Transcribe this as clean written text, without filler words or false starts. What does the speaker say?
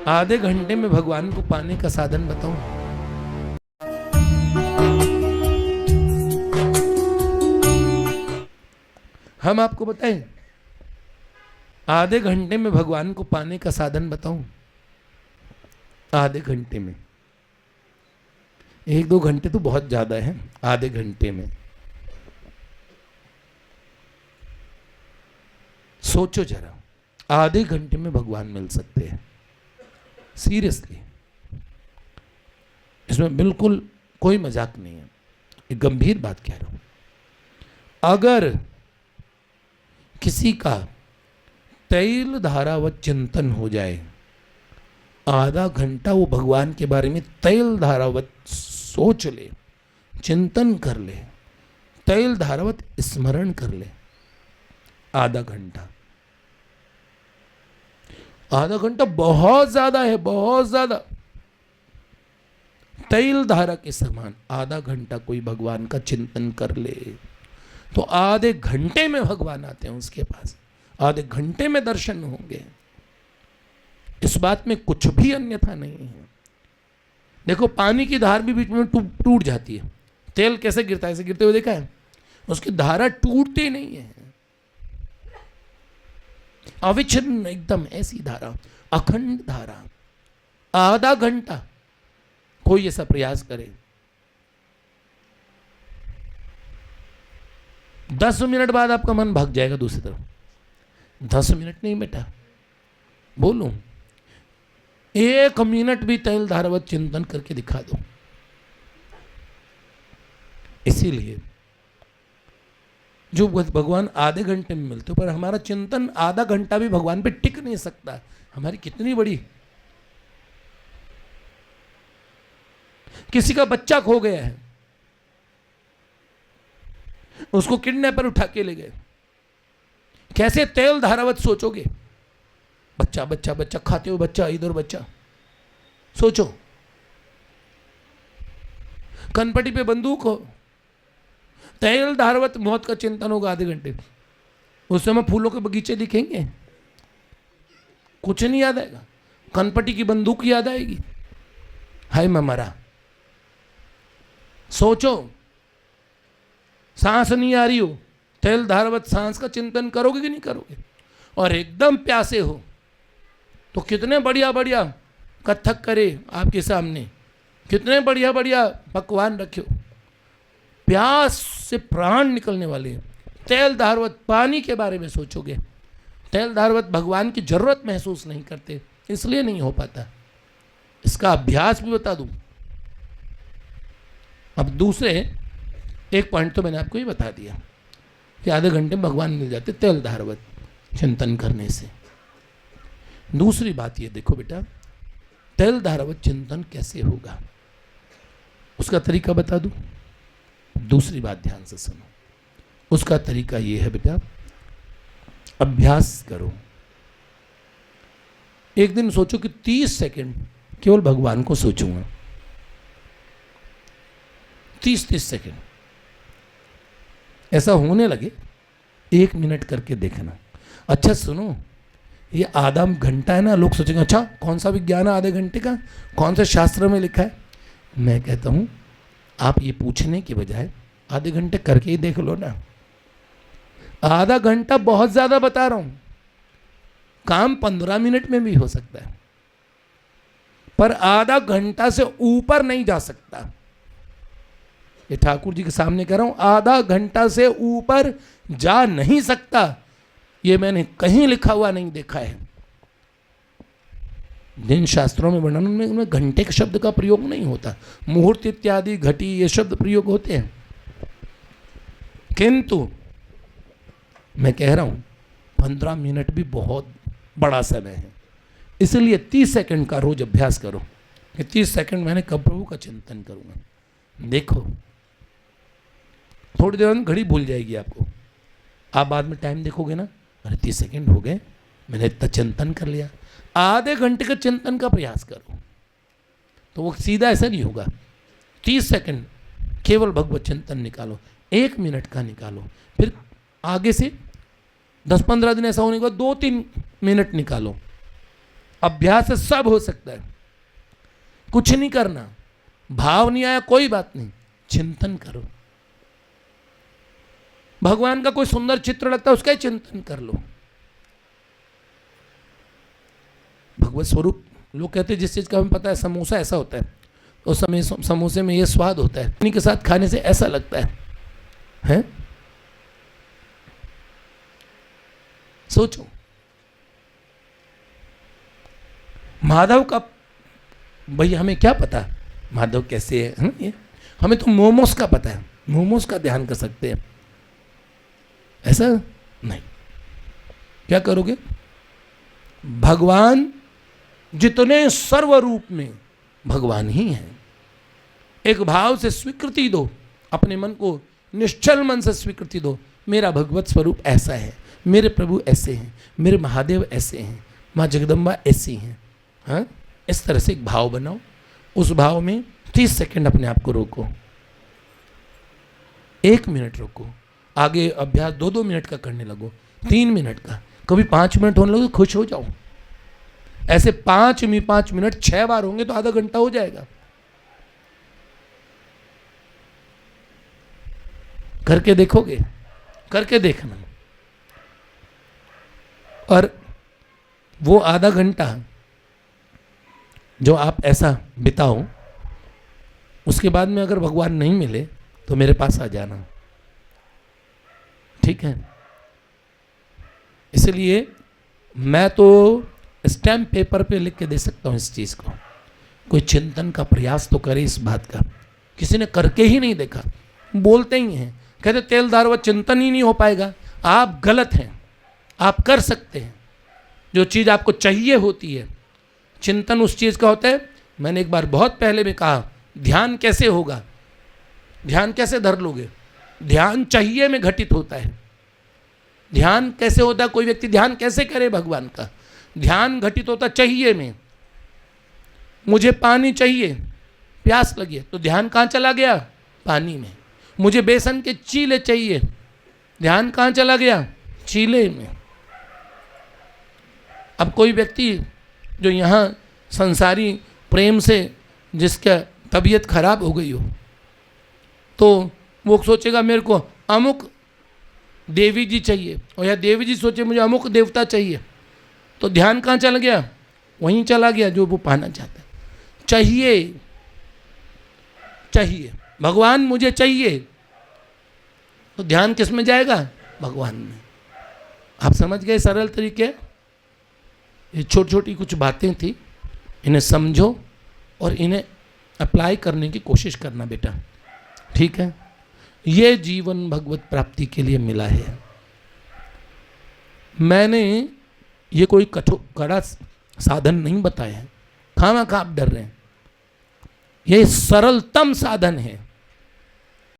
आधे घंटे में भगवान को पाने का साधन बताऊं? हम आपको बताएं, आधे घंटे में भगवान को पाने का साधन बताऊं? आधे घंटे में, 1-2 घंटे तो बहुत ज्यादा है, आधे घंटे में सोचो जरा, आधे घंटे में भगवान मिल सकते हैं। सीरियसली, इसमें बिल्कुल कोई मजाक नहीं है, एक गंभीर बात कह रहा हूं। अगर किसी का तैल धारावत चिंतन हो जाए, आधा घंटा वो भगवान के बारे में तैल धारावत सोच ले, चिंतन कर ले, तैल धारावत स्मरण कर ले, आधा घंटा, आधा घंटा बहुत ज्यादा है, बहुत ज्यादा। तैल धारा के समान आधा घंटा कोई भगवान का चिंतन कर ले तो आधे घंटे में भगवान आते हैं उसके पास, आधे घंटे में दर्शन होंगे। इस बात में कुछ भी अन्यथा नहीं है। देखो, पानी की धार भी बीच में टूट जाती है, तेल कैसे गिरता है, ऐसे गिरते हुए देखा है? उसकी धारा टूटती नहीं है, अविच्छिन्न एकदम ऐसी धारा, अखंड धारा। आधा घंटा कोई ऐसा प्रयास करे, 10 मिनट बाद आपका मन भाग जाएगा दूसरी तरफ। 10 मिनट नहीं बेटा, बोलूं 1 मिनट भी तैल धारावत चिंतन करके दिखा दो। इसीलिए जो भगवान आधे घंटे में मिलते, पर हमारा चिंतन आधा घंटा भी भगवान पे टिक नहीं सकता। हमारी कितनी बड़ी, किसी का बच्चा खो गया है, उसको किडनैपर उठा के ले गए, कैसे तेल धारावत सोचोगे? बच्चा बच्चा बच्चा, खाते हुए बच्चा, इधर बच्चा, सोचो। कनपटी पे बंदूक हो, तैल धारावत मौत का चिंतन होगा आधे घंटे। उस समय फूलों के बगीचे दिखेंगे, कुछ नहीं याद आएगा, कनपटी की बंदूक याद आएगी, हाय मैं मरा। सोचो, सांस नहीं आ रही हो, तैल धारावत सांस का चिंतन करोगे कि नहीं करोगे? और एकदम प्यासे हो तो कितने बढ़िया बढ़िया कथक करे आपके सामने, कितने बढ़िया बढ़िया पकवान रखे, प्यास से प्राण निकलने वाले हैं। तैल धारावत पानी के बारे में सोचोगे, तैल धारावत भगवान की जरूरत महसूस नहीं करते, इसलिए नहीं हो पाता। इसका अभ्यास भी बता दूं। अब दूसरे एक पॉइंट तो मैंने आपको ये बता दिया कि आधे घंटे में भगवान मिल जाते तैल धारावत चिंतन करने से। दूसरी बात ये देखो बेटा, तैल धारावत चिंतन कैसे होगा उसका तरीका बता दूं। दूसरी बात ध्यान से सुनो, उसका तरीका ये है बेटा, अभ्यास करो। एक दिन सोचो कि 30 सेकंड केवल भगवान को सोचूंगा, 30 सेकंड। ऐसा होने लगे 1 मिनट करके देखना। अच्छा सुनो, ये आधा घंटा है ना, लोग सोचेंगे अच्छा कौन सा विज्ञान है आधे घंटे का, कौन से शास्त्र में लिखा है? मैं कहता हूं आप ये पूछने के बजाय आधे घंटे करके ही देख लो ना। आधा घंटा बहुत ज्यादा बता रहा हूं, काम 15 मिनट में भी हो सकता है, पर आधा घंटा से ऊपर नहीं जा सकता। ये ठाकुर जी के सामने कह रहा हूं, आधा घंटा से ऊपर जा नहीं सकता। ये मैंने कहीं लिखा हुआ नहीं देखा है। जिन शास्त्रों में वर्णन में घंटे के शब्द का प्रयोग नहीं होता, मुहूर्त इत्यादि घटी ये शब्द प्रयोग होते हैं, किंतु मैं कह रहा हूं 15 मिनट भी बहुत बड़ा समय है। इसलिए 30 सेकंड का रोज अभ्यास करो कि 30 सेकंड मैंने कब प्रभु का चिंतन करूंगा। देखो थोड़ी देर में घड़ी भूल जाएगी आपको, आप बाद में टाइम देखोगे ना, अरे 30 सेकंड हो गए, मैंने इतना चिंतन कर लिया। आधे घंटे का चिंतन का प्रयास करो तो वो सीधा ऐसा नहीं होगा। 30 सेकंड केवल भगवत चिंतन निकालो, 1 मिनट का निकालो, फिर आगे से 10-15 दिन ऐसा होने के बाद 2-3 मिनट निकालो, अभ्यास से सब हो सकता है। कुछ नहीं करना, भाव नहीं आया कोई बात नहीं, चिंतन करो। भगवान का कोई सुंदर चित्र लगता है उसका ही चिंतन कर लो। भगवत स्वरूप लोग कहते हैं जिस चीज का हमें पता है, समोसा ऐसा होता है, उस समय समोसे में ये स्वाद होता है, इन्हीं के साथ खाने से ऐसा लगता है? सोचो, माधव का भाई हमें क्या पता माधव कैसे है, ये हमें तो मोमोस का पता है, मोमोस का ध्यान कर सकते हैं, ऐसा नहीं। क्या करोगे? भगवान जितने सर्वरूप में भगवान ही हैं, एक भाव से स्वीकृति दो, अपने मन को निश्चल मन से स्वीकृति दो, मेरा भगवत स्वरूप ऐसा है, मेरे प्रभु ऐसे हैं, मेरे महादेव ऐसे हैं, माँ जगदम्बा ऐसी हैं। हाँ, इस तरह से एक भाव बनाओ, उस भाव में 30 सेकंड अपने आप को रोको, 1 मिनट रोको, आगे अभ्यास 2-2 मिनट का करने लगो, 3 मिनट का, कभी 5 मिनट होने लगो, खुश हो जाओ। ऐसे 5 मिनट 6 बार होंगे तो आधा घंटा हो जाएगा। करके देखोगे, करके देखना। और वो आधा घंटा जो आप ऐसा बिताओ, उसके बाद में अगर भगवान नहीं मिले तो मेरे पास आ जाना, ठीक है? इसलिए मैं तो स्टैम्प पेपर पे लिख के दे सकता हूँ इस चीज़ को। कोई चिंतन का प्रयास तो करे इस बात का। किसी ने करके ही नहीं देखा, बोलते ही हैं, कहते तेलदार व चिंतन ही नहीं हो पाएगा। आप गलत हैं, आप कर सकते हैं। जो चीज़ आपको चाहिए होती है, चिंतन उस चीज़ का होता है। मैंने एक बार बहुत पहले में कहा, ध्यान कैसे होगा, ध्यान कैसे धर लोगे? ध्यान चाहिए में घटित होता है। ध्यान कैसे होता है? कोई व्यक्ति ध्यान कैसे करे भगवान का? ध्यान घटित होता चाहिए में। मुझे पानी चाहिए, प्यास लगी है, तो ध्यान कहाँ चला गया? पानी में। मुझे बेसन के चीले चाहिए, ध्यान कहाँ चला गया? चीले में। अब कोई व्यक्ति जो यहाँ संसारी प्रेम से जिसका तबीयत खराब हो गई हो, तो वो सोचेगा मेरे को अमुक देवी जी चाहिए, और या देवी जी सोचे मुझे अमुक देवता चाहिए, तो ध्यान कहाँ चला गया? वहीं चला गया जो वो पाना चाहता है। चाहिए, चाहिए, भगवान मुझे चाहिए, तो ध्यान किस में जाएगा? भगवान में। आप समझ गए सरल तरीके? ये छोटी छोटी कुछ बातें थी, इन्हें समझो और इन्हें अप्लाई करने की कोशिश करना बेटा, ठीक है? ये जीवन भगवत प्राप्ति के लिए मिला है। मैंने ये कोई कड़ा साधन नहीं बताया है, खामा खा आप डर रहे हैं। ये सरलतम साधन है।